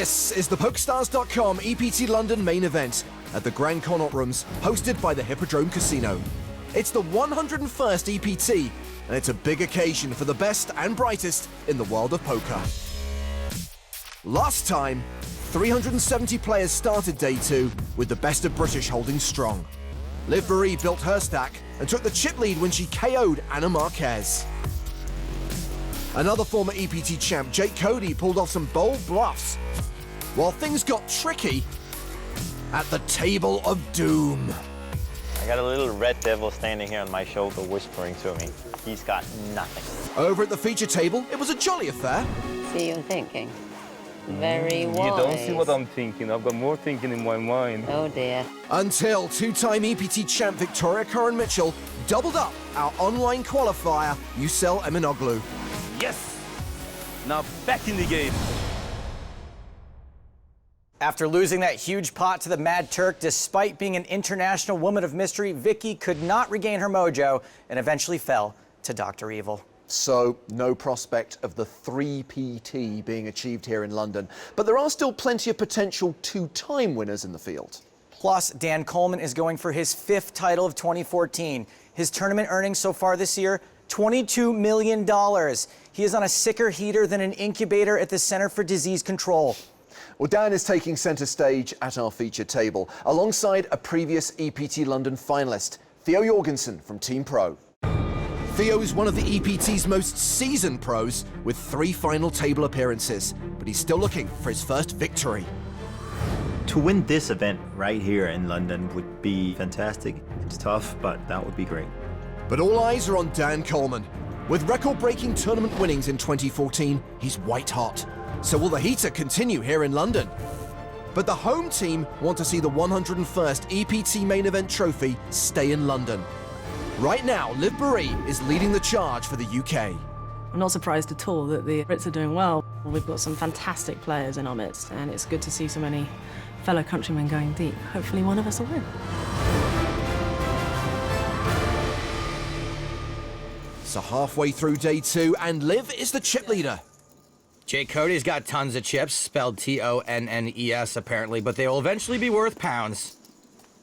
This is the PokerStars.com EPT London main event at the Grand Connaught Rooms, hosted by the Hippodrome Casino. It's the 101st EPT, and it's a big occasion for the best and brightest in the world of poker. Last time, 370 players started day 2, with the best of British holding strong. Liv Marie built her stack and took the chip lead when she KO'd Anna Marquez. Another former EPT champ, Jake Cody, pulled off some bold bluffs, while things got tricky at the Table of Doom. I got a little red devil standing here on my shoulder whispering to me. He's got nothing. Over at the feature table, it was a jolly affair. See you thinking. Very wise. You don't see what I'm thinking. I've got more thinking in my mind. Oh dear. Until two-time EPT champ Victoria Curran-Mitchell doubled up our online qualifier, Yusel Eminoglu. Yes! Now back in the game. After losing that huge pot to the Mad Turk, despite being an international woman of mystery, Vicky could not regain her mojo and eventually fell to Dr. Evil. So, no prospect of the 3PT being achieved here in London. But there are still plenty of potential two-time winners in the field. Plus, Dan Coleman is going for his 5th title of 2014. His tournament earnings so far this year, $22 million. He is on a sicker heater than an incubator at the Center for Disease Control. Well, Dan is taking centre stage at our feature table, alongside a previous EPT London finalist, Theo Jorgensen from Team Pro. Theo is one of the EPT's most seasoned pros, with 3 final table appearances, but he's still looking for his first victory. To win this event right here in London would be fantastic. It's tough, but that would be great. But all eyes are on Dan Coleman. With record-breaking tournament winnings in 2014, he's white hot. So will the heater continue here in London? But the home team want to see the 101st EPT main event trophy stay in London. Right now, Liv Marie is leading the charge for the UK. I'm not surprised at all that the Brits are doing well. We've got some fantastic players in our midst, and it's good to see so many fellow countrymen going deep. Hopefully one of us will win. So halfway through day 2, and Liv is the chip leader. Jake Cody's got tons of chips, spelled T-O-N-N-E-S apparently, but they will eventually be worth pounds.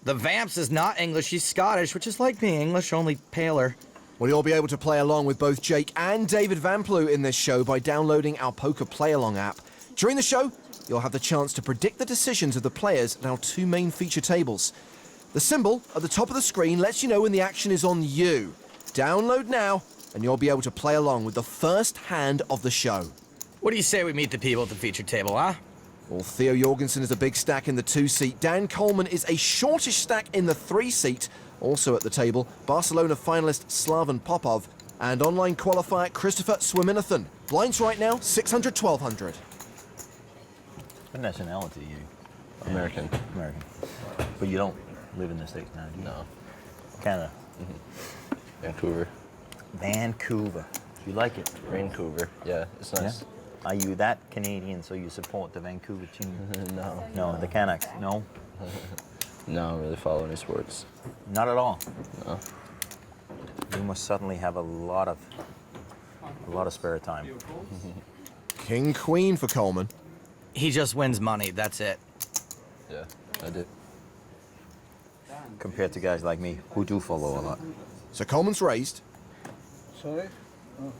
The Vamps is not English, he's Scottish, which is like being English, only paler. Well, you'll be able to play along with both Jake and David Vamplew in this show by downloading our Poker Play Along app. During the show, you'll have the chance to predict the decisions of the players at our 2 main feature tables. The symbol at the top of the screen lets you know when the action is on you. Download now, and you'll be able to play along with the first hand of the show. What do you say we meet the people at the feature table, huh? Well, Theo Jorgensen is a big stack in the 2-seat. Dan Coleman is a shortish stack in the 3-seat. Also at the table, Barcelona finalist Slaven Popov and online qualifier Christopher Swiminathan. Blinds right now, 600, 1200. What nationality are you? American. American. But you don't live in the States now, do you? No. Canada. Vancouver. Vancouver. You like it? Vancouver. Yeah, it's nice. Yeah? Are you that Canadian so you support the Vancouver team? No. No, the Canucks, no? No, I don't really follow any sports. Not at all? No. You must suddenly have a lot of spare time. King, queen for Coleman. He just wins money, that's it. Yeah, I do. Compared to guys like me, who do follow a lot. So Coleman's raised. Sorry? Oh.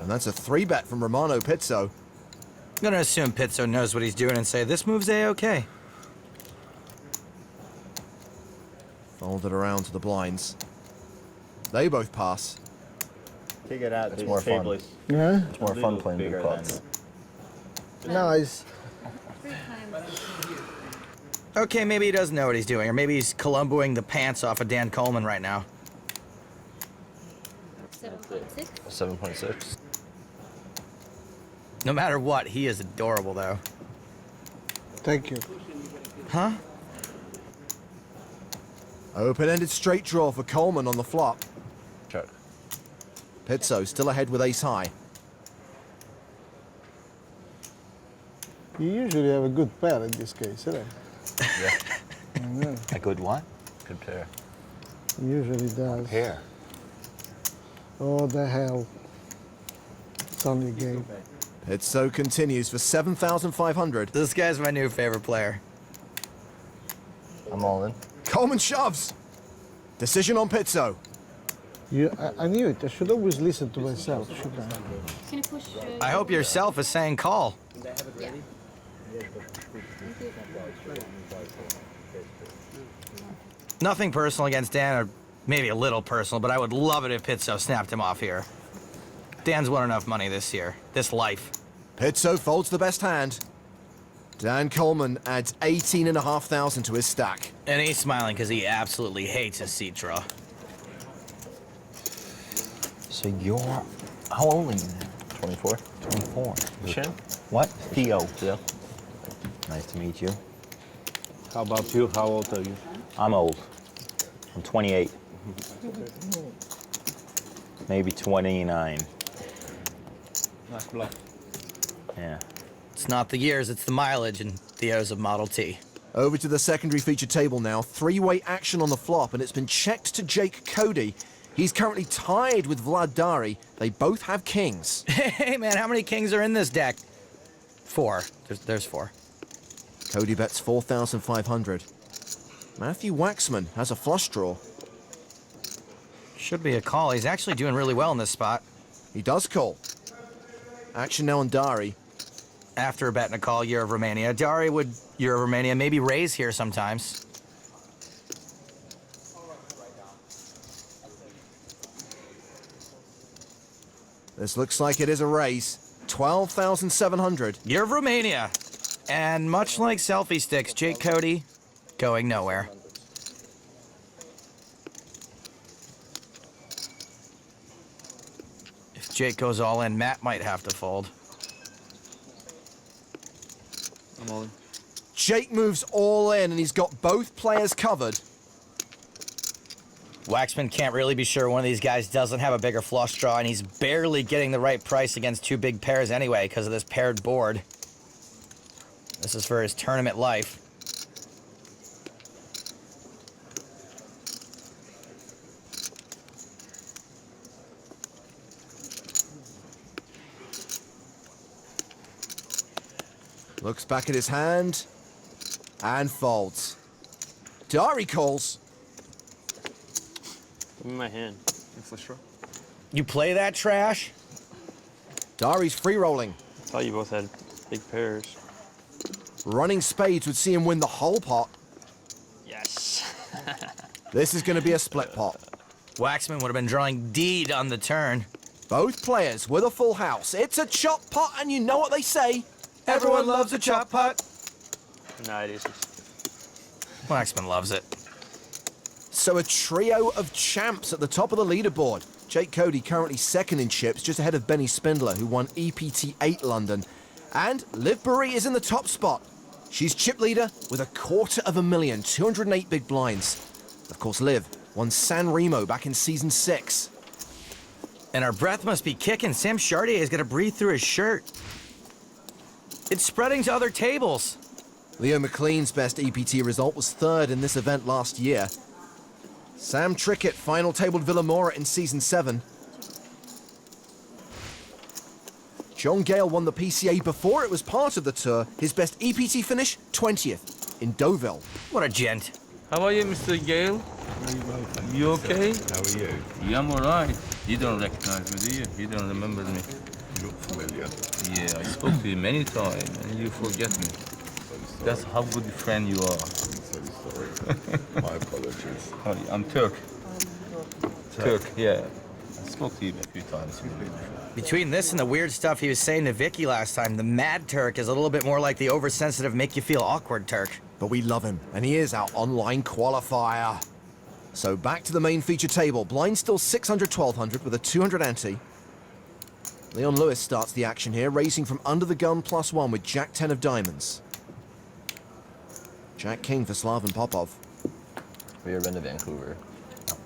And that's a 3-bet from Romano Pizzo. I'm gonna assume Pizzo knows what he's doing and say, this move's A-okay. Folded around to the blinds. They both pass. Take it out. It's more fun. Yeah? It's more fun playing big pots. No, it's... Okay, maybe he doesn't know what he's doing, or maybe he's Columboing the pants off of Dan Coleman right now. 7.6? 7.6. No matter what, he is adorable, though. Thank you. Huh? Open-ended straight draw for Coleman on the flop. Check. Pizzo still ahead with ace-high. You usually have a good pair in this case, isn't it? Yeah. A good what? Good pair. He usually does. Pair. Oh, the hell. It's only a game. Pizzo continues for 7,500. This guy's my new favorite player. I'm all in. Coleman shoves. Decision on Pizzo. I knew it. I should always listen to myself, shouldn't I? I hope yourself is saying call. Nothing personal against Dan, or maybe a little personal, but I would love it if Pizzo snapped him off here. Dan's won enough money this year, this life. Pizzo folds the best hand. Dan Coleman adds 18,500 to his stack. And he's smiling because he absolutely hates his seat draw. So you're, how old are you now? 24. 24. Shin? What? Theo. Theo. Nice to meet you. How about you? How old are you? I'm old. I'm 28. Maybe 29. Nice bluff. Yeah. It's not the years, it's the mileage in Theo's of Model T. Over to the secondary feature table now. Three-way action on the flop, and it's been checked to Jake Cody. He's currently tied with Vlad Dari. They both have kings. Hey, man, how many kings are in this deck? 4. There's 4. Cody bets 4,500. Matthew Waxman has a flush draw. Should be a call. He's actually doing really well in this spot. He does call. Action now on Dari. After a bet and a call, Year of Romania. Dari would, Year of Romania, maybe raise here sometimes. This looks like it is a raise. 12,700. Year of Romania. And much like selfie sticks, Jake Cody going nowhere. If Jake goes all in, Matt might have to fold. I'm all in. Jake moves all in, and he's got both players covered. Waxman can't really be sure one of these guys doesn't have a bigger flush draw, and he's barely getting the right price against two big pairs anyway because of this paired board. This is for his tournament life. Looks back at his hand and folds. Dari calls. Give me my hand. You play that trash? Dari's free rolling. I thought you both had big pairs. Running spades would see him win the whole pot. Yes. This is going to be a split pot. Waxman would have been drawing deed on the turn. Both players with a full house. It's a chop pot, and you know what they say. Everyone loves a chop pot. No, it isn't. Waxman loves it. So a trio of champs at the top of the leaderboard. Jake Cody currently second in chips, just ahead of Benny Spindler, who won EPT 8 London. And Liv Boeree is in the top spot. She's chip leader with $250,000, 208 big blinds. Of course, Liv won San Remo back in season 6. And our breath must be kicking. Sam Chartier is going to breathe through his shirt. It's spreading to other tables. Leo McLean's best EPT result was third in this event last year. Sam Trickett final tabled Villamora in season 7. John Gale won the PCA before it was part of the tour. His best EPT finish, 20th in Deauville. What a gent. How are you, Mr. Gale? You okay? How are you? Yeah, I'm all right. You don't recognize me, do you? You don't remember me. You look familiar. Yeah, I spoke to you many times, and you forget me. That's how good a friend you are. I'm so sorry. My apologies. Oh, I'm Turk. Turk, yeah. I spoke to you a few times. Between this and the weird stuff he was saying to Vicky last time, the Mad Turk is a little bit more like the oversensitive, make you feel awkward Turk. But we love him, and he is our online qualifier. So back to the main feature table. Blind still 600, 1200 with a 200 ante. Leon Lewis starts the action here, raising from under the gun +1 with Jack 10 of diamonds. Jack King for Slaven Popov. Have you ever been to Vancouver? No.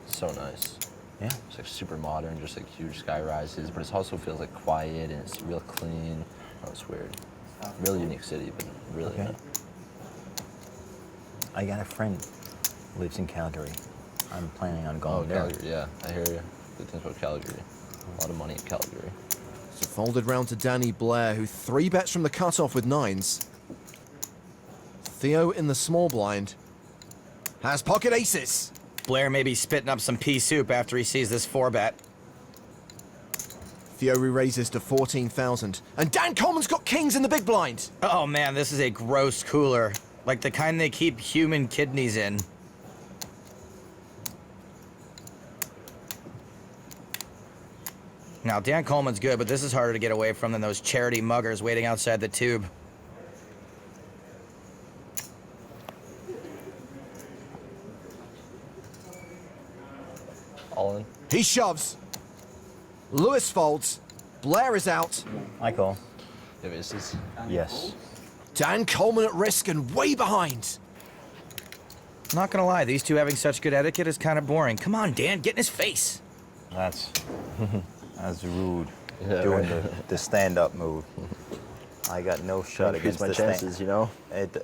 So nice. Yeah. It's like super modern, just like huge sky rises, but it also feels like quiet and it's real clean. Oh, it's weird. Really unique city, but really Okay. good. I got a friend who lives in Calgary. I'm planning on Oh, going there. Calgary, yeah, I hear you. Good things about Calgary. A lot of money in Calgary. So folded round to Danny Blair, who 3-bets from the cutoff with 9s. Theo in the small blind has pocket aces. Blair may be spitting up some pea soup after he sees this 4-bet. Theo re-raises to 14,000. And Dan Coleman's got kings in the big blind. Oh man, this is a gross cooler. Like the kind they keep human kidneys in. Now, Dan Coleman's good, but this is harder to get away from than those charity muggers waiting outside the tube. All in. He shoves. Lewis folds. Blair is out. I call. If it's just... Yes. Dan Coleman at risk and way behind. Not gonna lie, these two having such good etiquette is kind of boring. Come on, Dan, get in his face. That's rude. Yeah, Doing right. the stand-up move. I got no shot against my the chances, you know?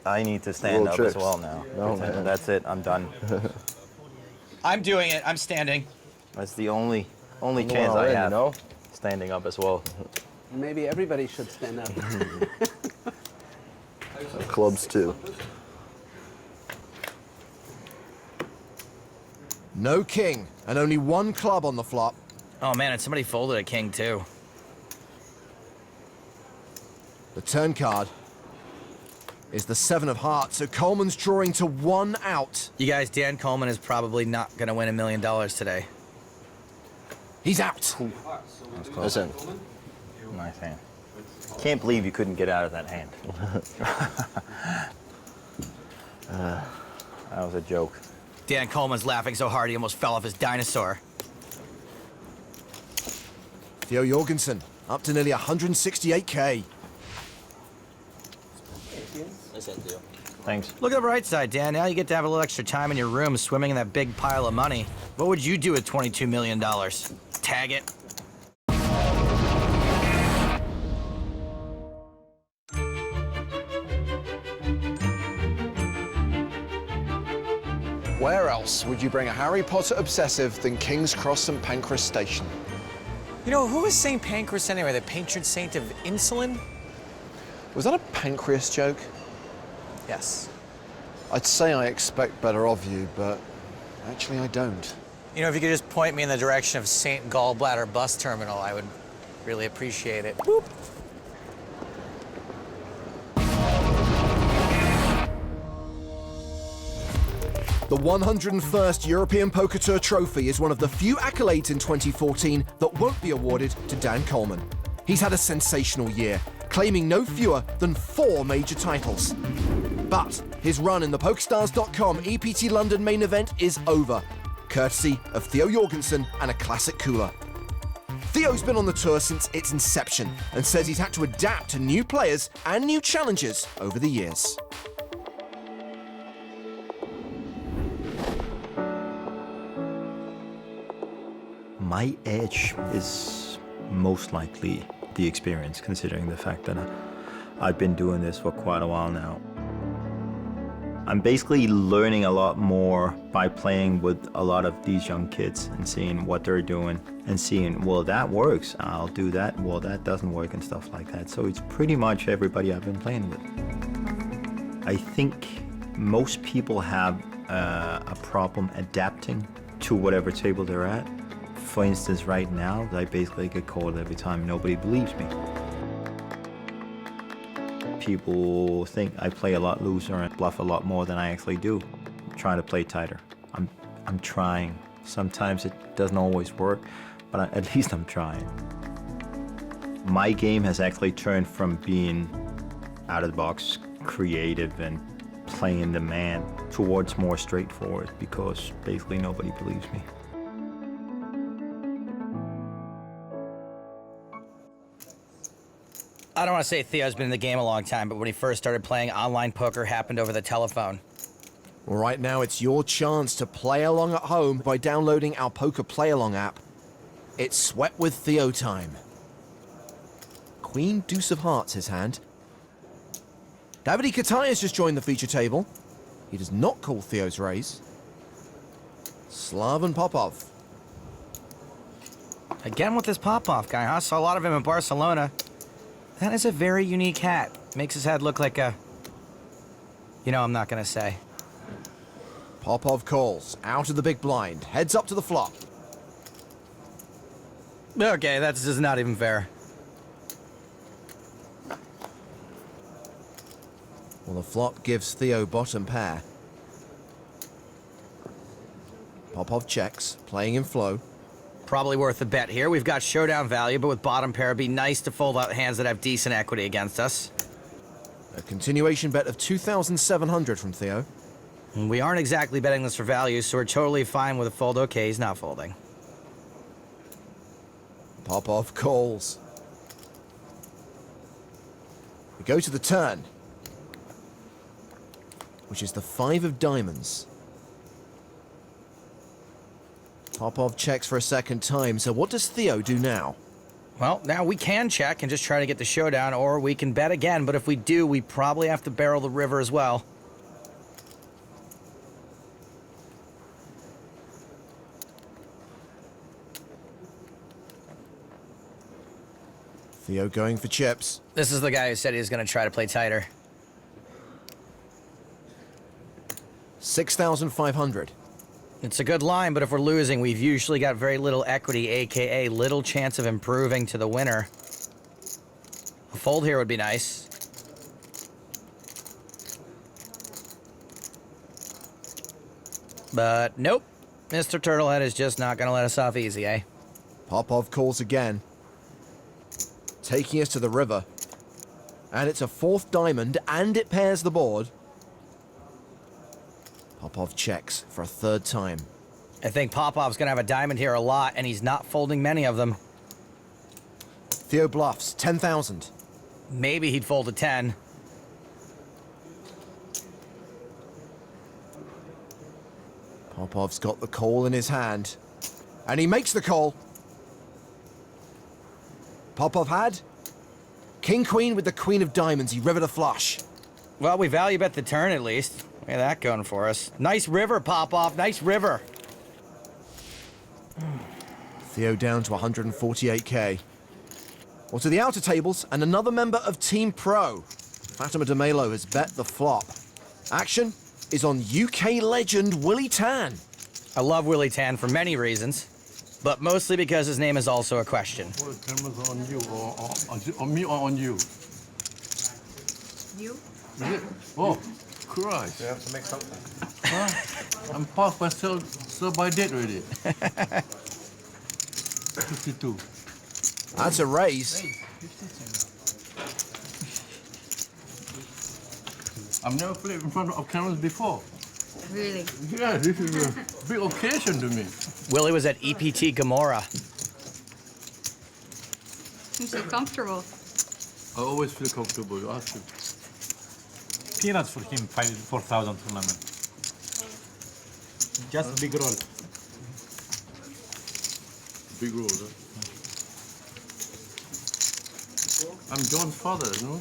I need to stand up tricks. as well now. No, man. That's it. I'm done. I'm doing it. I'm standing. That's the only I'm chance I already, have. you know? Standing up as well. Maybe everybody should stand up. Clubs too. No king and only 1 club on the flop. Oh man, and somebody folded a king too. The turn card is the 7 of hearts, so Coleman's drawing to 1 out. You guys, Dan Coleman is probably not gonna win $1 million today. He's out. Listen. Nice hand. Can't believe you couldn't get out of that hand. That was a joke. Dan Coleman's laughing so hard he almost fell off his dinosaur. Theo Jorgensen up to nearly 168k. Thanks. Look at the bright side, Dan. Now you get to have a little extra time in your room swimming in that big pile of money. What would you do with $22 million? Tag it. Where else would you bring a Harry Potter obsessive than King's Cross St Pancras Station? You know, who is St. Pancras anyway? The patron saint of insulin? Was that a pancreas joke? Yes. I'd say I expect better of you, but actually I don't. You know, if you could just point me in the direction of St. Gallbladder bus terminal, I would really appreciate it. Boop. The 101st European Poker Tour trophy is one of the few accolades in 2014 that won't be awarded to Dan Coleman. He's had a sensational year, claiming no fewer than 4 major titles. But his run in the PokerStars.com EPT London main event is over, courtesy of Theo Jorgensen and a classic cooler. Theo's been on the tour since its inception and says he's had to adapt to new players and new challenges over the years. My edge is most likely the experience, considering the fact that I've been doing this for quite a while now. I'm basically learning a lot more by playing with a lot of these young kids and seeing what they're doing and seeing, well, that works, I'll do that, well, that doesn't work and stuff like that. So it's pretty much everybody I've been playing with. I think most people have a problem adapting to whatever table they're at. For instance, right now, I basically get called every time. Nobody believes me. People think I play a lot looser and bluff a lot more than I actually do. I'm trying to play tighter. I'm trying. Sometimes it doesn't always work, but at least I'm trying. My game has actually turned from being out of the box, creative, and playing the man towards more straightforward because basically nobody believes me. I don't want to say Theo's been in the game a long time, but when he first started playing online poker, happened over the telephone. Well, right now it's your chance to play along at home by downloading our Poker Play Along app. It's Sweat with Theo time. Queen Deuce of Hearts his hand. Davide Katai has just joined the feature table. He does not call Theo's raise. Slav and Popov. Again with this Popov guy, huh? Saw a lot of him in Barcelona. That is a very unique hat. Makes his head look like a... You know, I'm not gonna say. Popov calls, out of the big blind, heads up to the flop. Okay, that's just not even fair. Well, the flop gives Theo bottom pair. Popov checks, playing in flow. Probably worth a bet here. We've got showdown value, but with bottom pair, it'd be nice to fold out hands that have decent equity against us. A continuation bet of 2,700 from Theo. And we aren't exactly betting this for value, so we're totally fine with a fold. Okay, he's not folding. Popov calls. We go to the turn, which is the 5 of diamonds. Popov checks for a second time, so what does Theo do now? Well, now we can check and just try to get the showdown, or we can bet again, but if we do, we probably have to barrel the river as well. Theo going for chips. This is the guy who said he was going to try to play tighter. 6,500. It's a good line, but if we're losing, we've usually got very little equity, aka little chance of improving to the winner. A fold here would be nice. But nope, Mr. Turtlehead is just not going to let us off easy, eh? Popov calls again, taking us to the river. And it's a 4th diamond, and it pairs the board. Popov checks for a 3rd time. I think Popov's going to have a diamond here a lot, and he's not folding many of them. Theo bluffs, 10,000. Maybe he'd fold a 10. Popov's got the call in his hand, and he makes the call. Popov had King Queen with the Queen of Diamonds. He rivered a flush. Well, we value bet the turn at least. Look at that going for us. Nice river, Popov. Nice river. Theo down to 148k. Well, to the outer tables, and another member of Team Pro. Fatima de Melo has bet the flop. Action is on UK legend Willie Tan. I love Willie Tan for many reasons, but mostly because his name is also a question. Well, the camera's on you, or on me, or on you? You? Is it? Oh, Christ. You have to make something. Huh? I'm past my sell-by date already. 52. That's a raise. I've never played in front of cameras before. Really? Yeah, this is a big occasion to me. Willie was at EPT Gomorrah. I'm so comfortable. I always feel comfortable, you ask him. Peanuts for him, 4,000 tournament. Just big roll. Big roll, huh? I'm John's father, you know?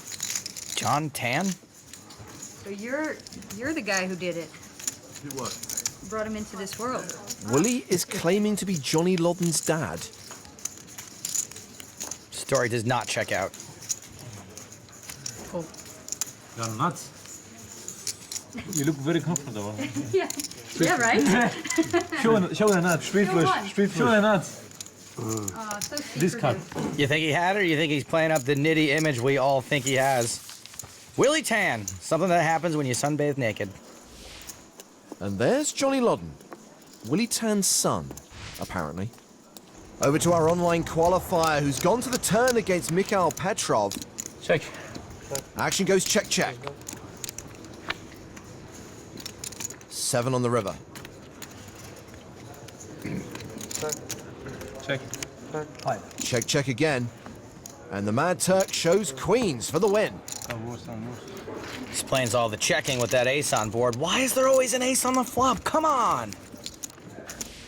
John Tan? So you're the guy who did it. Did what? Brought him into this world. Willie is claiming to be Johnny Lodden's dad. Story does not check out. Oh. You're nuts. You look very comfortable. Yeah. Yeah, right? Show the nuts. Street flush. Show the nuts. Oh, so This card. You think he had it, or you think he's playing up the nitty image we all think he has? Willie Tan, something that happens when you sunbathe naked. And there's Johnny Lodden, Willie Tan's son, apparently. Over to our online qualifier, who's gone to the turn against Mikhail Petrov. Check. Action goes check, check. 7 on the river. Check. Check, check again. And the Mad Turk shows queens for the win. Explains all the checking with that ace on board. Why is there always an ace on the flop? Come on!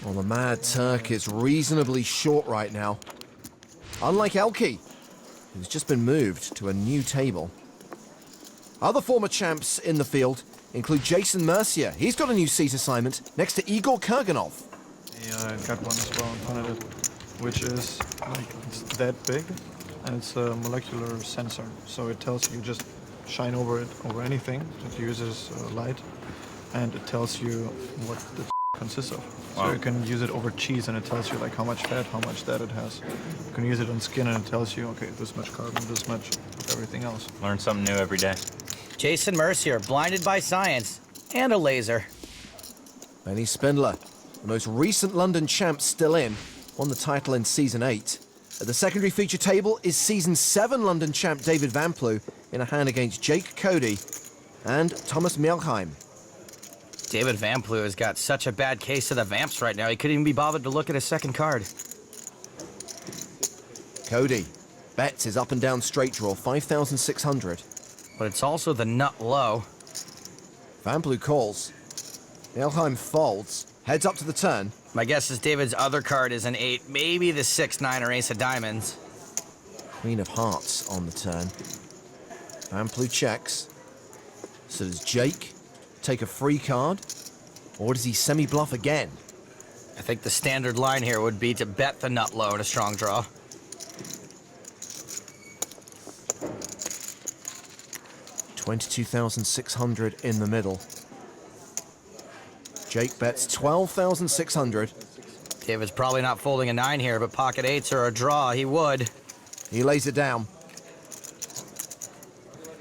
Well, the Mad Turk is reasonably short right now. Unlike Elke, who's just been moved to a new table. Other former champs in the field include Jason Mercier. He's got a new seat assignment next to Igor Kurganov. Yeah, I got one as well in front of it. which is like it's that big, and it's a molecular sensor. So it tells you just shine over it over anything that uses light, and it tells you what the consists of. So you can use it over cheese, and it tells you like how much fat, how much that it has. You can use it on skin, and it tells you, okay, this much carbon, this much of everything else. Learn something new every day. Jason Mercier, blinded by science and a laser. Benny Spindler, the most recent London champ still in, won the title in Season 8. At the secondary feature table is Season 7 London champ David Van Plu in a hand against Jake Cody and Thomas Mielheim. David Van Plu has got such a bad case of the vamps right now, he couldn't even be bothered to look at his second card. Cody bets his up and down straight draw, 5,600. But it's also the nut low. Van Plu calls. Mielheim folds, heads up to the turn. My guess is David's other card is an 8, maybe the 6, 9, or ace of diamonds. Queen of hearts on the turn. Van Plu checks. So does Jake take a free card? Or does he semi-bluff again? I think the standard line here would be to bet the nut low in a strong draw. $22,600 in the middle. Jake bets 12,600. David's probably not folding a 9 here, but pocket 8s are a draw. He would. He lays it down.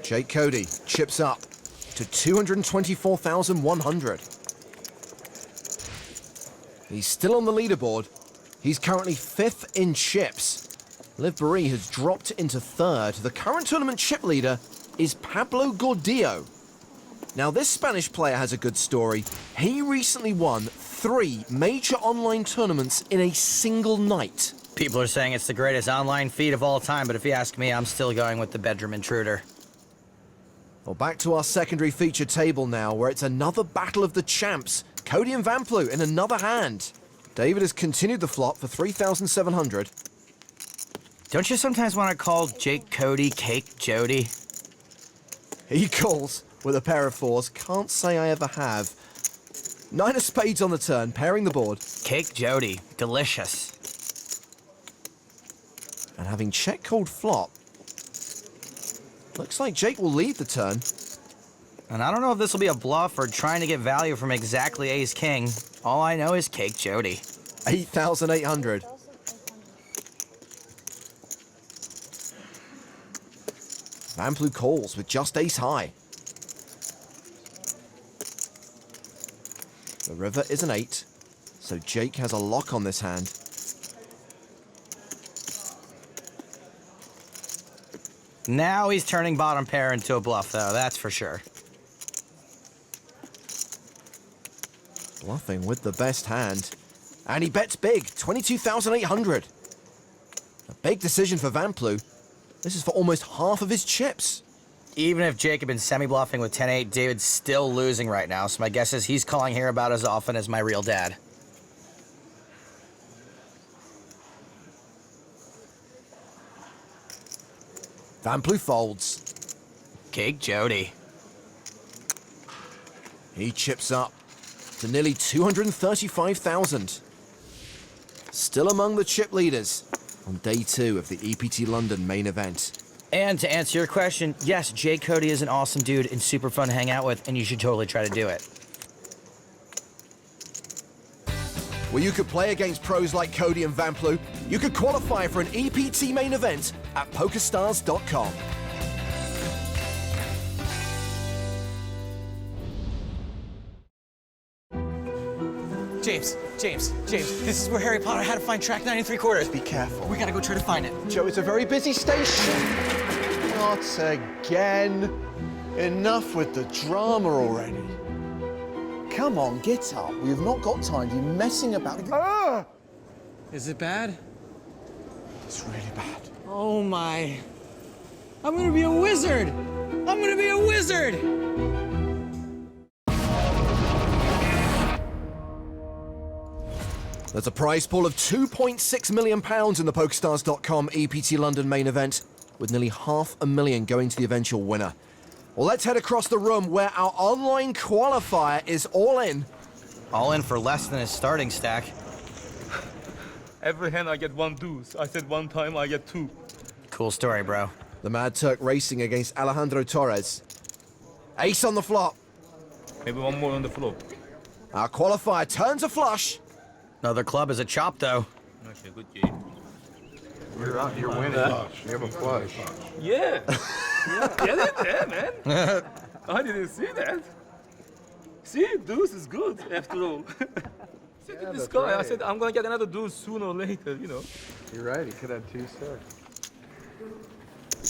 Jake Cody chips up to 224,100. He's still on the leaderboard. He's currently 5th in chips. Liv Boeri has dropped into 3rd. The current tournament chip leader is Pablo Gordillo. Now, this Spanish player has a good story. He recently won 3 major online tournaments in a single night. People are saying it's the greatest online feat of all time, but if you ask me, I'm still going with the bedroom intruder. Well, back to our secondary feature table now, where it's another battle of the champs. Cody and Van Plu in another hand. David has continued the flop for 3,700. Don't you sometimes want to call Jake Cody Cake Jody? He calls with a pair of 4s. Can't say I ever have. 9 of spades on the turn, pairing the board. Cake Jody. Delicious. And having check called flop, looks like Jake will lead the turn. And I don't know if this will be a bluff or trying to get value from exactly ace-king. All I know is Cake Jody. 8,800. Van Plu calls with just ace high. The river is an 8, so Jake has a lock on this hand. Now he's turning bottom pair into a bluff, though, that's for sure. Bluffing with the best hand. And he bets big, 22,800. A big decision for Van Plu. This is for almost half of his chips. Even if Jake had been semi-bluffing with 10-8, David's still losing right now, so my guess is he's calling here about as often as my real dad. Van Plu folds. Cake Jody. He chips up to nearly 235,000. Still among the chip leaders on day 2 of the EPT London main event. And to answer your question, yes, Jake Cody is an awesome dude and super fun to hang out with, and you should totally try to do it. Well, you could play against pros like Cody and Van Plu. You could qualify for an EPT main event at PokerStars.com. James, this is where Harry Potter had to find track 9 3/4. Be careful. We gotta go try to find it. Joe, it's a very busy station. Not again. Enough with the drama already. Come on, get up. We have not got time to be messing about. Ah! Is it bad? It's really bad. Oh my. I'm gonna be a wizard! I'm gonna be a wizard! There's a prize pool of £2.6 million in the PokerStars.com EPT London main event, with nearly $500,000 going to the eventual winner. Well, let's head across the room where our online qualifier is all in. All in for less than his starting stack. Every hand I get 1 deuce. I said 1 time I get 2. Cool story, bro. The Mad Turk racing against Alejandro Torres. Ace on the flop. Maybe 1 more on the flop. Our qualifier turns a flush. Another club is a chop, though. Okay, good game. You're out. You're winning. You have a flush. Yeah. yeah, man. I didn't see that. See, deuce is good after all. See this guy. Right. I said I'm gonna get another deuce sooner or later. You know. You're right. He could have 2 6.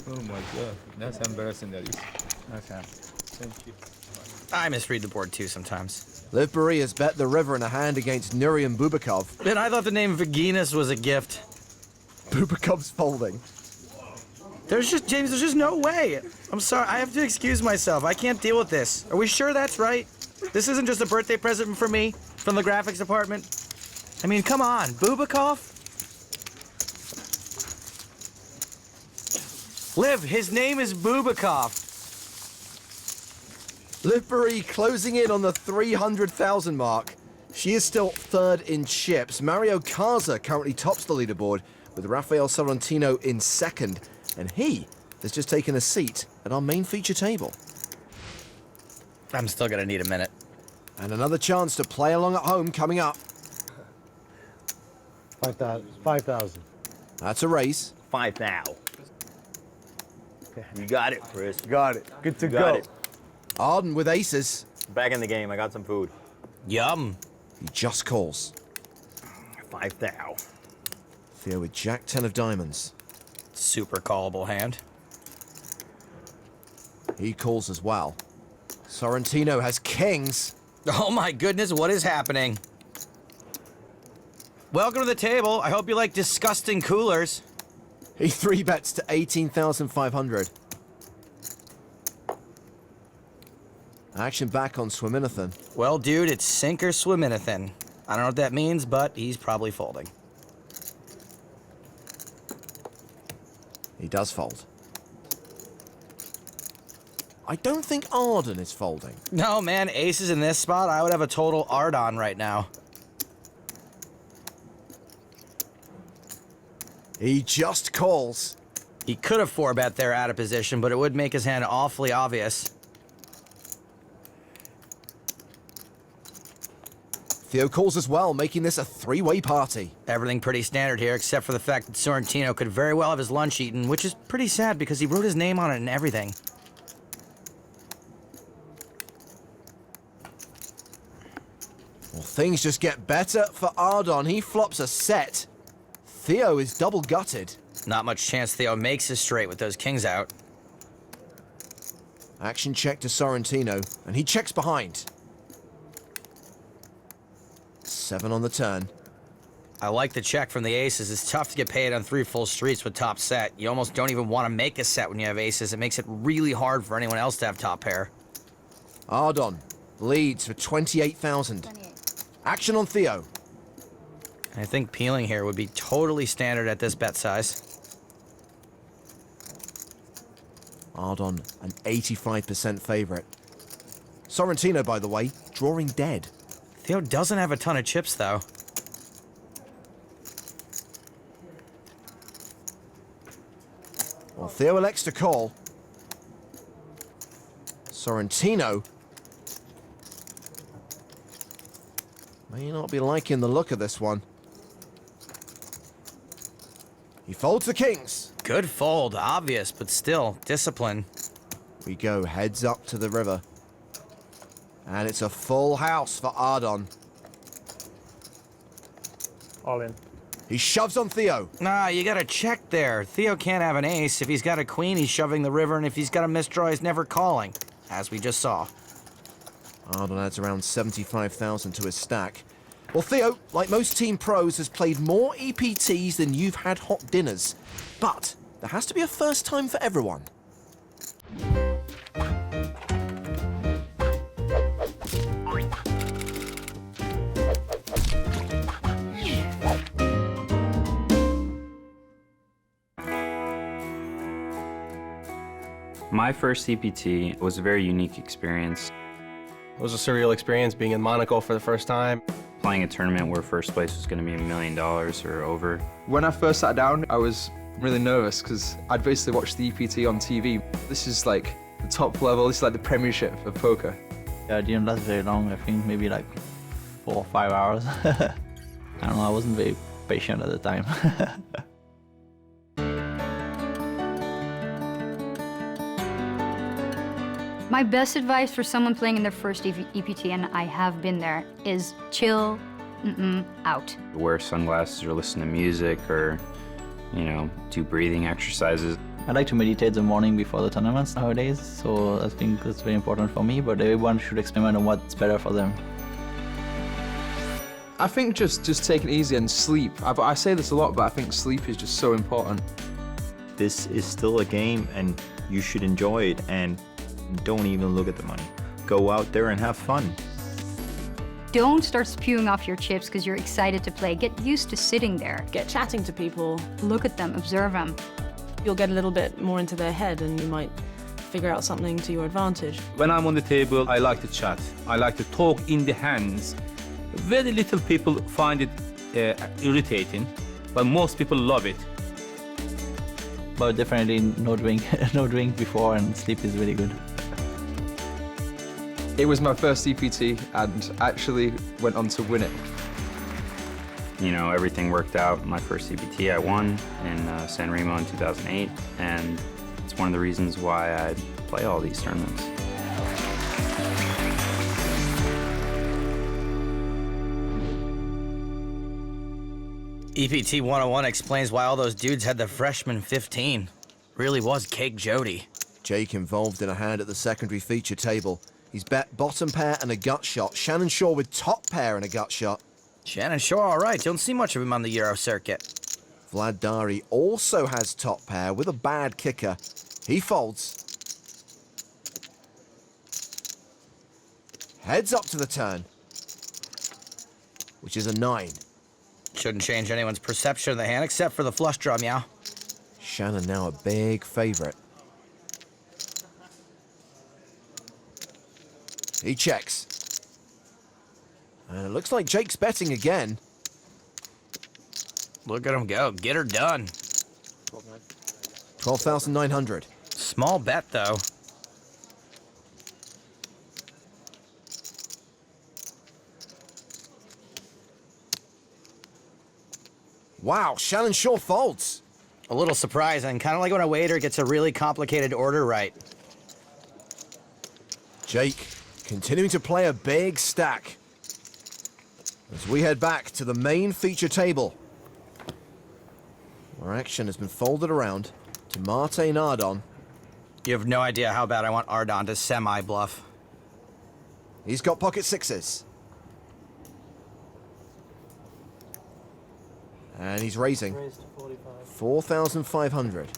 Oh my God, that's embarrassing. That is. Nice hand. Thank you. I misread the board too sometimes. Liv Bourret has bet the river in a hand against Nurian Bubakov. Man, I thought the name Vaginas was a gift. Bubakov's folding. There's just no way. I'm sorry, I have to excuse myself. I can't deal with this. Are we sure that's right? This isn't just a birthday present for me from the graphics department. I mean, come on, Bubakov? Liv, his name is Bubakov. Liv Bourret closing in on the 300,000 mark. She is still third in chips. Mario Kaza currently tops the leaderboard with Rafael Sorrentino in second. And he has just taken a seat at our main feature table. I'm still gonna need a minute. And another chance to play along at home coming up. 5,000. That's a raise. 5 now. You got it, Chris. Got it. Good to You go. got it. Ardon with aces. Back in the game. I got some food. Yum. He just calls. 5 now. Theo with Jack 10 of diamonds. Super callable hand. He calls as well. Sorrentino has kings. Oh my goodness, what is happening? Welcome to the table. I hope you like disgusting coolers. He 3-bets to 18,500. Action back on Swiminathan. Well, dude, it's sink or Swiminathan. I don't know what that means, but he's probably folding. He does fold. I don't think Ardon is folding. No, man, aces in this spot, I would have a total Ardon right now. He just calls. He could have 4-bet there out of position, but it would make his hand awfully obvious. Theo calls as well, making this a 3-way party. Everything pretty standard here, except for the fact that Sorrentino could very well have his lunch eaten, which is pretty sad because he wrote his name on it and everything. Well, things just get better for Ardon. He flops a set. Theo is double gutted. Not much chance Theo makes his straight with those kings out. Action check to Sorrentino, and he checks behind. 7 on the turn. I like the check from the aces. It's tough to get paid on 3 full streets with top set. You almost don't even want to make a set when you have aces. It makes it really hard for anyone else to have top pair. Ardon leads for 28,000. Action on Theo. I think peeling here would be totally standard at this bet size. Ardon, an 85% favorite. Sorrentino, by the way, drawing dead. Theo doesn't have a ton of chips, though. Well, Theo elects to call. Sorrentino may not be liking the look of this one. He folds the kings. Good fold, obvious, but still, discipline. We go heads up to the river. And it's a full house for Ardon. All in. He shoves on Theo. Nah, you gotta check there. Theo can't have an ace. If he's got a queen, he's shoving the river, and if he's got a misdraw, he's never calling, as we just saw. Ardon adds around 75,000 to his stack. Well, Theo, like most team pros, has played more EPTs than you've had hot dinners. But there has to be a first time for everyone. My first CPT was a very unique experience. It was a surreal experience being in Monaco for the first time, playing a tournament where first place was going to be $1 million or over. When I first sat down, I was really nervous because I'd basically watched the EPT on TV. This is like the top level, this is like the premiership of poker. Yeah, it didn't last very long, I think maybe like 4 or 5 hours. I don't know, I wasn't very patient at the time. My best advice for someone playing in their first EPT, and I have been there, is chill, out. Wear sunglasses or listen to music or, you know, do breathing exercises. I like to meditate in the morning before the tournaments nowadays, so I think that's very important for me, but everyone should experiment on what's better for them. I think just take it easy and sleep. I say this a lot, but I think sleep is just so important. This is still a game and you should enjoy it, and don't even look at the money. Go out there and have fun. Don't start spewing off your chips because you're excited to play. Get used to sitting there. Get chatting to people. Look at them, observe them. You'll get a little bit more into their head and you might figure out something to your advantage. When I'm on the table, I like to chat. I like to talk in the hands. Very little people find it irritating, but most people love it. But definitely no drink, no drink before, and sleep is really good. It was my first EPT and actually went on to win it. You know, everything worked out. My first EPT I won in San Remo in 2008, and it's one of the reasons why I play all these tournaments. EPT 101 explains why all those dudes had the freshman 15. Really was cake Jody. Jake involved in a hand at the secondary feature table. He's bet bottom pair and a gut shot. Shannon Shaw with top pair and a gut shot. Shannon Shaw, all right. Don't see much of him on the Euro circuit. Vlad Dari also has top pair with a bad kicker. He folds. Heads up to the turn, which is a 9. Shouldn't change anyone's perception of the hand, except for the flush draw, meow. Shannon now a big favorite. He checks. And it looks like Jake's betting again. Look at him go. Get her done. 12,900. Small bet, though. Wow, Shannon Shaw folds. A little surprising, kind of like when a waiter gets a really complicated order right. Jake continuing to play a big stack. As we head back to the main feature table, where action has been folded around to Martin Ardon. You have no idea how bad I want Ardon to semi-bluff. He's got pocket sixes. And he's raising. 4,500.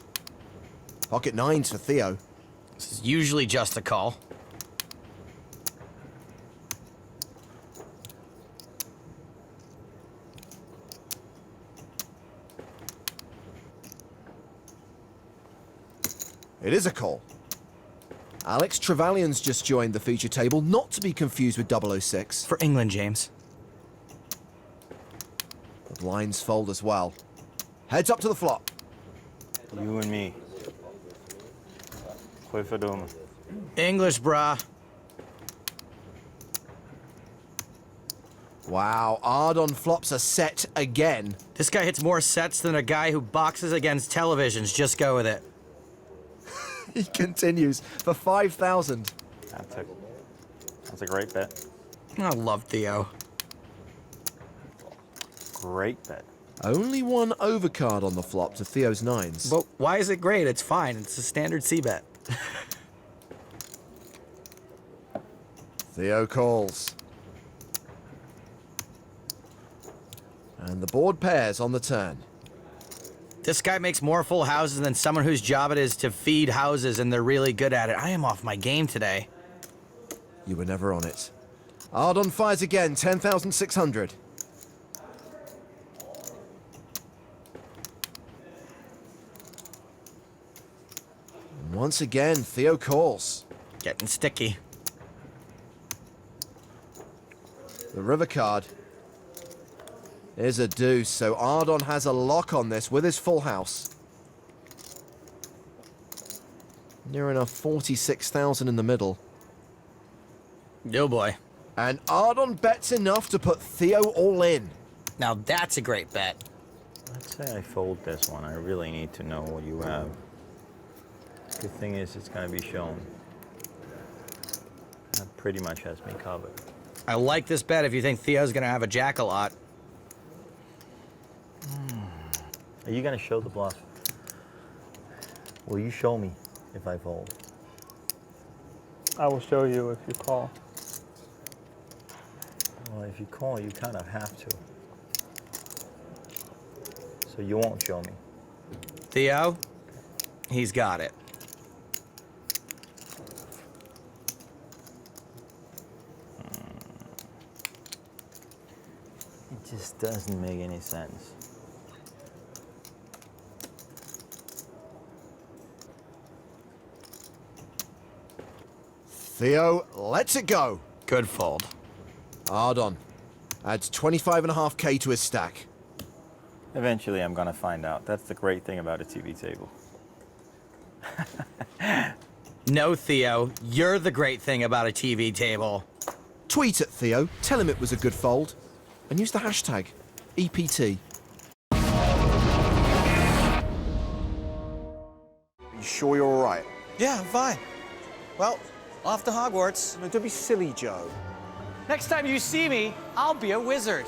Pocket nines for Theo. This is usually just a call. It is a call. Alex Trevelyan's just joined the feature table, not to be confused with 006. For England, James. The blinds fold as well. Heads up to the flop. You and me. Gooi verdomme. English, brah. Wow, Ardon flops a set again. This guy hits more sets than a guy who boxes against televisions. Just go with it. He continues for 5,000. That's a great bet. I love Theo. Great bet. Only one overcard on the flop to Theo's nines. But why is it great? It's fine. It's a standard C-bet. Theo calls. And the board pairs on the turn. This guy makes more full houses than someone whose job it is to feed houses, and they're really good at it. I am off my game today. You were never on it. Ardon fires again, 10,600. Once again, Theo calls. Getting sticky. The river card. Here's a deuce, so Ardon has a lock on this with his full house. Near enough 46,000 in the middle. No boy. And Ardon bets enough to put Theo all in. Now that's a great bet. Let's say I fold this one. I really need to know what you have. Good thing is it's going to be shown. That pretty much has me covered. I like this bet if you think Theo's gonna have a jack a lot. Are you going to show the bluff? Will you show me if I fold? I will show you if you call. Well, if you call, you kind of have to. So you won't show me. Theo, he's got it. It just doesn't make any sense. Theo lets it go. Good fold. Ardon adds 25.5k to his stack. Eventually, I'm going to find out. That's the great thing about a TV table. No, Theo, you're the great thing about a TV table. Tweet at Theo, tell him it was a good fold, and use the hashtag EPT. Are you sure you're all right? Yeah, I'm fine. Well, off to Hogwarts. No, don't be silly, Joe. Next time you see me, I'll be a wizard.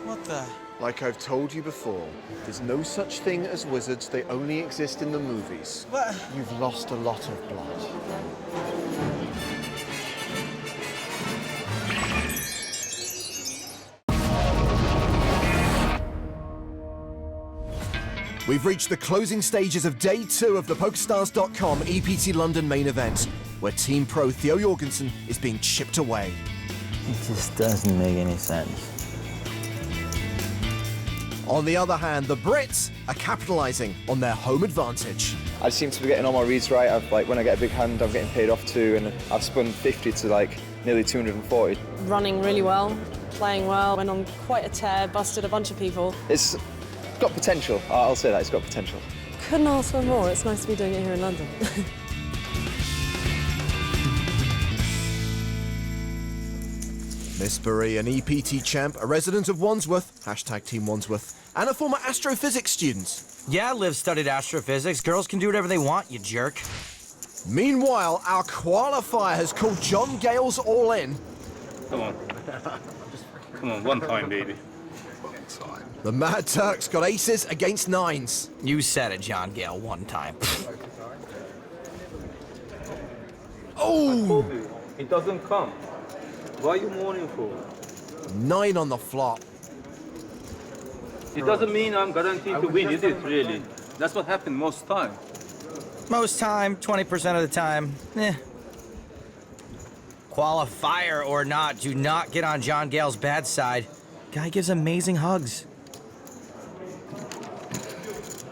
What the? Like I've told you before, there's no such thing as wizards. They only exist in the movies. What? You've lost a lot of blood. We've reached the closing stages of day 2 of the PokerStars.com EPT London main event, where Team Pro Theo Jorgensen is being chipped away. It just doesn't make any sense. On the other hand, the Brits are capitalizing on their home advantage. I seem to be getting all my reads right. When I get a big hand, I'm getting paid off too, and I've spun 50 to like nearly 240. Running really well, playing well, went on quite a tear, busted a bunch of people. It's got potential. I'll say that, it's got potential. Couldn't ask for more. It's nice to be doing it here in London. Miss Barry, an EPT champ, a resident of Wandsworth, hashtag Team Wandsworth, and a former astrophysics student. Yeah, Liv studied astrophysics. Girls can do whatever they want, you jerk. Meanwhile, our qualifier has called John Gale's all in. Come on. Come on, one time, baby. The Mad Turk's got aces against nines. You said it, John Gale, one time. Oh! It doesn't come. Why are you mourning for? 9 on the flop. It doesn't mean I'm guaranteed to win, is it, really? That's what happened most time. Most time, 20% of the time, eh. Qualifier or not, do not get on John Gale's bad side. Guy gives amazing hugs.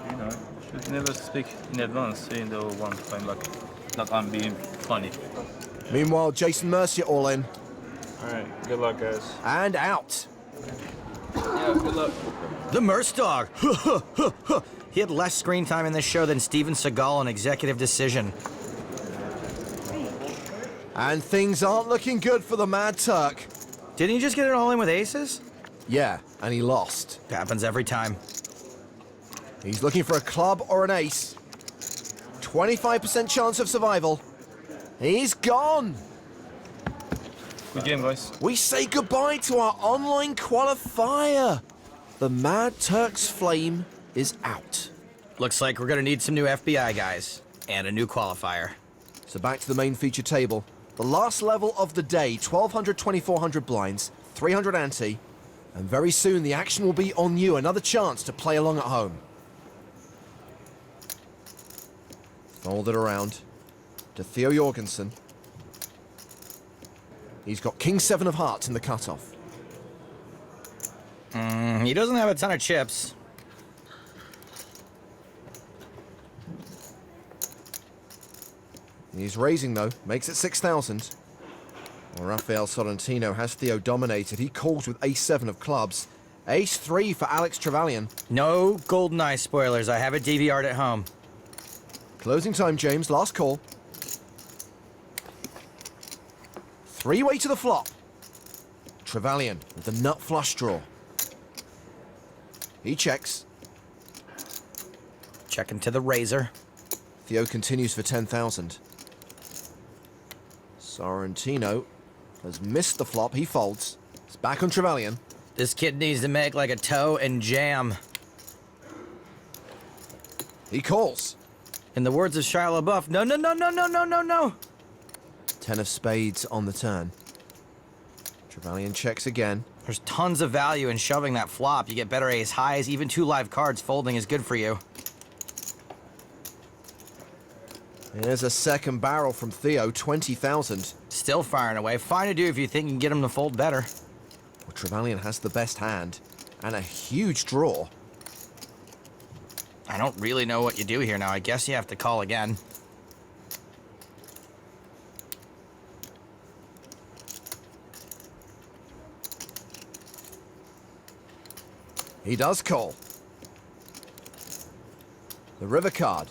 You know, should never speak in advance, saying the one time like I'm being funny. Meanwhile, Jason Mercier all in. All right, good luck, guys. And out. Yeah, good luck. The Merce Dog. He had less screen time in this show than Steven Seagal in Executive Decision. And things aren't looking good for the Mad Turk. Didn't he just get it all in with aces? Yeah, and he lost. Happens every time. He's looking for a club or an ace. 25% chance of survival. He's gone. Good game, guys. We say goodbye to our online qualifier. The Mad Turk's flame is out. Looks like we're gonna need some new FBI guys and a new qualifier. So back to the main feature table. The last level of the day, 1,200, 2,400 blinds, 300 ante, and very soon the action will be on you. Another chance to play along at home. Fold it around to Theo Jorgensen. He's got King 7 of hearts in the cutoff. He doesn't have a ton of chips. He's raising, though. Makes it 6,000. Well, Rafael Sorrentino has Theo dominated. He calls with ace-7 of clubs. Ace-3 for Alex Trevelyan. No GoldenEye spoilers. I have it DVR'd at home. Closing time, James. Last call. 3-way to the flop. Trevelyan with the nut flush draw. He checks. Checking to the razor. Theo continues for 10,000. Sorrentino has missed the flop. He folds. It's back on Trevelyan. This kid needs to make like a toe and jam. He calls. In the words of Shia LaBeouf, no, no, no, no, no, no, no, no. 10 of spades on the turn. Trevelyan checks again. There's tons of value in shoving that flop. You get better ace highs. Even 2 live cards folding is good for you. Here's a second barrel from Theo, 20,000. Still firing away. Fine to do if you think you can get him to fold better. Well, Trevelyan has the best hand and a huge draw. I don't really know what you do here now. I guess you have to call again. He does call. The river card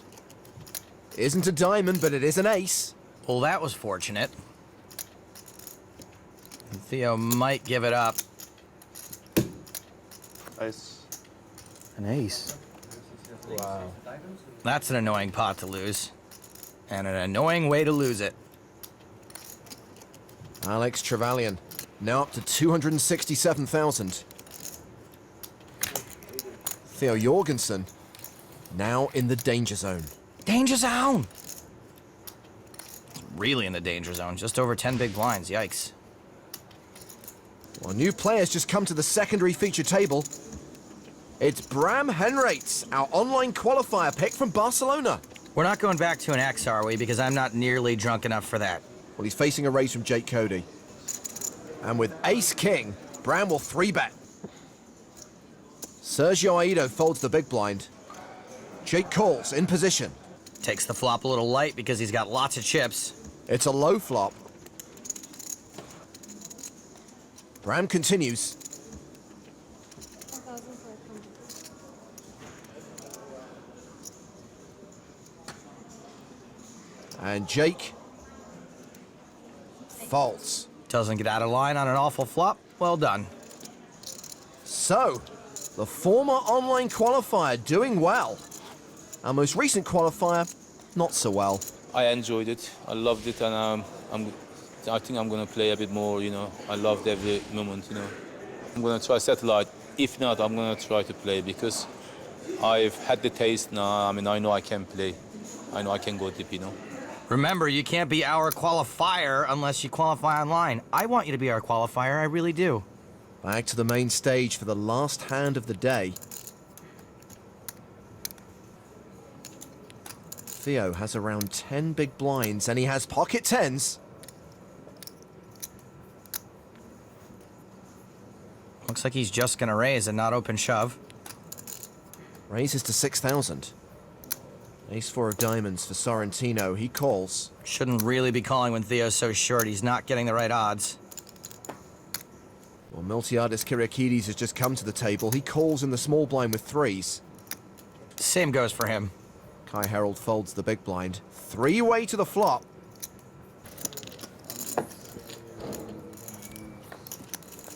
isn't a diamond, but it is an ace. Well, that was fortunate. Theo might give it up. Ace. An ace? Wow. That's an annoying pot to lose. And an annoying way to lose it. Alex Trevelyan now up to 267,000. Theo Jorgensen now in the danger zone. Danger zone! Really in the danger zone. Just over 10 big blinds. Yikes. Well, new players just come to the secondary feature table. It's Bram Henrites, our online qualifier pick from Barcelona. We're not going back to an X, are we? Because I'm not nearly drunk enough for that. Well, he's facing a raise from Jake Cody. And with ace-king, Bram will 3-bet. Sergio Aido folds the big blind. Jake calls in position. Takes the flop a little light because he's got lots of chips. It's a low flop. Bram continues. And Jake folds. Doesn't get out of line on an awful flop. Well done. So, the former online qualifier doing well. Our most recent qualifier, not so well. I enjoyed it. I loved it, and I think I'm gonna play a bit more. You know, I loved every moment. You know, I'm gonna try satellite. If not, I'm gonna try to play because I've had the taste now. I mean, I know I can play. I know I can go deep. You know. Remember, you can't be our qualifier unless you qualify online. I want you to be our qualifier. I really do. Back to the main stage for the last hand of the day. Theo has around 10 big blinds, and he has pocket tens. Looks like he's just gonna raise and not open shove. Raises to 6,000. Ace-4 of diamonds for Sorrentino. He calls. Shouldn't really be calling when Theo's so short. He's not getting the right odds. Well, Miltiadis Kyriakides has just come to the table. He calls in the small blind with threes. Same goes for him. Kai Herald folds the big blind. 3-way to the flop.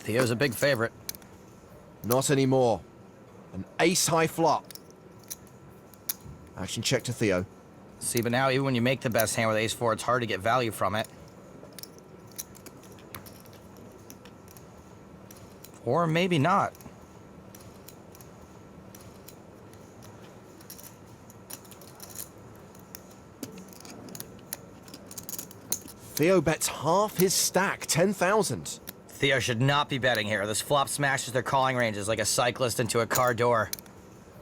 Theo's a big favorite. Not anymore. An ace-high flop. Action check to Theo. See, but now even when you make the best hand with ace-4, it's hard to get value from it. Or maybe not. Theo bets half his stack, 10,000. Theo should not be betting here. This flop smashes their calling ranges like a cyclist into a car door.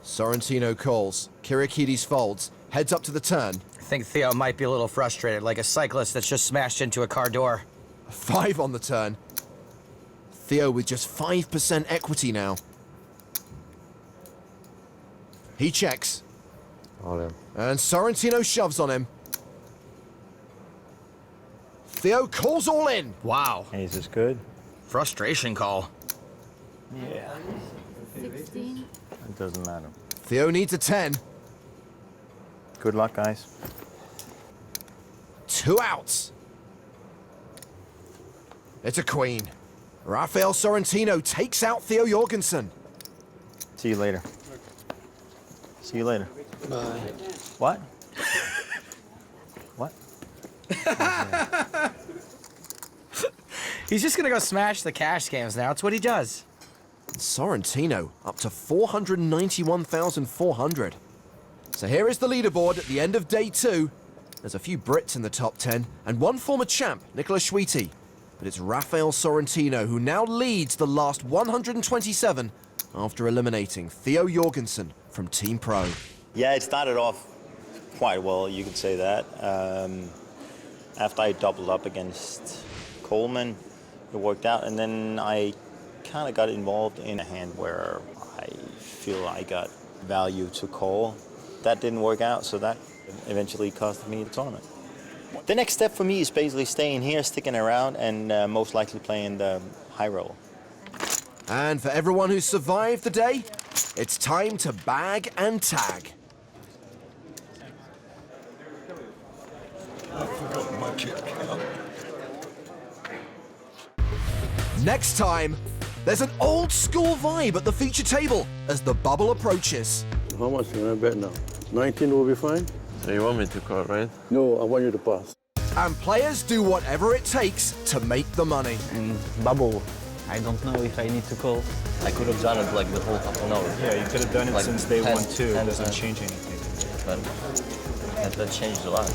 Sorrentino calls. Kyriakides folds. Heads up to the turn. I think Theo might be a little frustrated, like a cyclist that's just smashed into a car door. 5 on the turn. Theo with just 5% equity now. He checks. All in. And Sorrentino shoves on him. Theo calls all in. Wow. Ace is good. Frustration call. Yeah. 16. It doesn't matter. Theo needs a 10. Good luck, guys. 2 outs. It's a queen. Rafael Sorrentino takes out Theo Jorgensen. See you later. See you later. Bye. What? What? He's just gonna go smash the cash games now. It's what he does. Sorrentino up to 491,400. So here is the leaderboard at the end of day 2. There's a few Brits in the top 10 and one former champ, Nicolas Schwiti. But it's Rafael Sorrentino who now leads the last 127 after eliminating Theo Jorgensen from Team Pro. Yeah, it started off quite well, you could say that. After I doubled up against Coleman, it worked out, and then I kind of got involved in a hand where I feel I got value to call. That didn't work out, so that eventually cost me the tournament. The next step for me is basically staying here, sticking around, and most likely playing the high roll. And for everyone who survived the day, it's time to bag and tag. I forgot my kick. Next time, there's an old school vibe at the feature table as the bubble approaches. How much can I bet now? 19 will be fine? So you want me to call, right? No, I want you to pass. And players do whatever it takes to make the money. And bubble, I don't know if I need to call. I could have done it like the whole half an hour. Yeah, you could have done it Like since day 10, 1 too. It 10, doesn't 10. change anything. But that changed a lot.